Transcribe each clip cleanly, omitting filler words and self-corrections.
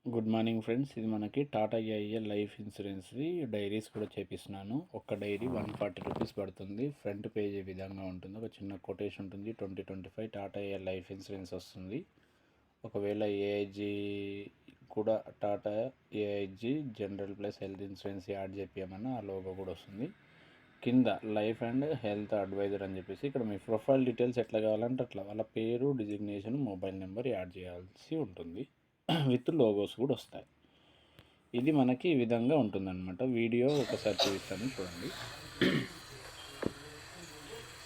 Good morning friends. ఇది మనకి Tata ఏఐఎల్ life ఇన్సూరెన్స్ది diaries కూడా చేపిస్తున్నాను. ఒక్క డైరీ 140 రూపీస్ పడుతుంది. ఫ్రంట్ పేజ్ ఈ విధంగా ఉంటుంది. ఒక చిన్న కొటేషన్ ఉంటుంది. 2025 టాటా ఏఐఎల్ లైఫ్ ఇన్సూరెన్స్ వస్తుంది. ఒకవేళ ఏఐజీ కూడా Tata AIG general plus health insurance add చేపించమన్నా ఆ లోగో కూడా వస్తుంది. కింద లైఫ్ అండ్ హెల్త్ అడ్వైజర్ అని చెప్పేసి ఇక్కడ మీ ప్రొఫైల్ డీటెయిల్స్ ఎట్లా కావాలంటే అట్లా వాళ్ళ పేరు, డిజిగ్నేషన్, మొబైల్ నెంబర్ యాడ్ చేయాల్సి ఉంటుంది. విత్ లోగోస్ కూడా వస్తాయి. ఇది మనకి ఈ విధంగా ఉంటుందన్నమాట. వీడియో ఒకసారి చూపిస్తాను చూడండి.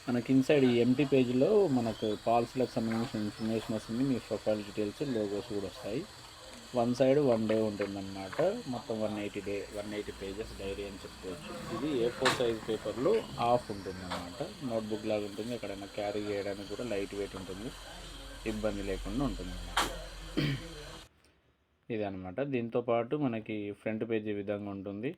మనకి ఇన్సైడ్ ఈ ఎంటీ పేజ్లో మనకు పాలసీలకు సంబంధించిన ఇన్ఫర్మేషన్ వస్తుంది. మీ ప్రొఫైల్ డీటెయిల్స్, లోగోస్ కూడా వస్తాయి. వన్ సైడ్ 1 డే ఉంటుందన్నమాట. మొత్తం 180 పేజెస్ డైరీ అని చెప్పుకోవచ్చు. ఇది A4 సైజ్ పేపర్లో ఆఫ్ ఉంటుందన్నమాట. నోట్బుక్ లాగా ఉంటుంది. ఎక్కడైనా క్యారీ చేయడానికి కూడా లైట్ వెయిట్ ఉంటుంది. ఇబ్బంది లేకుండా ఉంటుందన్నమాట. ఇది అనమాట. దీంతోపాటు మనకి ఫ్రంట్ పేజ్ ఈ విధంగా ఉంటుంది.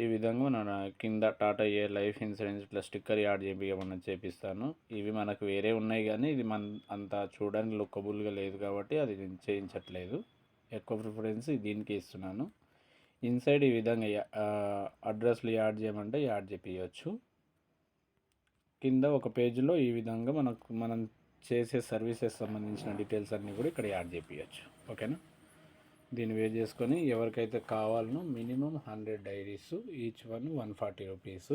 ఈ విధంగా మన కింద Tata A life insurance plus sticker add చేయించమని చేపిస్తాను. ఇవి మనకు వేరే ఉన్నాయి కానీ ఇది అంత చూడడానికి లుక్కబుల్గా లేదు కాబట్టి అది నేను చేయించట్లేదు. ఎక్కువ ప్రిఫరెన్స్ దీనికి ఇస్తున్నాను. ఇన్సైడ్ ఈ విధంగా అడ్రస్లు యాడ్ చేయమంటే యాడ్ చేయించవచ్చు. కింద ఒక పేజీలో ఈ విధంగా మనం చేసే సర్వీసెస్ సంబంధించిన డీటెయిల్స్ అన్నీ కూడా ఇక్కడ యాడ్ చేయించవచ్చు. ఓకేనా? దీన్ని వేర్ చేసుకొని ఎవరికైతే కావాలనో minimum 100 diaries, each one 140 rupees,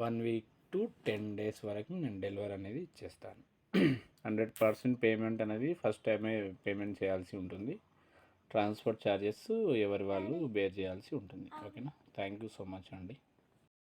1 week to 10 days వరకు నేను డెలివరీ అనేది ఇచ్చేస్తాను. 100% పేమెంట్ అనేది ఫస్ట్ టైమే పేమెంట్ చేయాల్సి ఉంటుంది. ట్రాన్స్పోర్ట్ ఛార్జెస్ ఎవరి వాళ్ళు బేర్ చేయాల్సి ఉంటుంది. ఓకేనా? థ్యాంక్ యూ సో మచ్ అండి.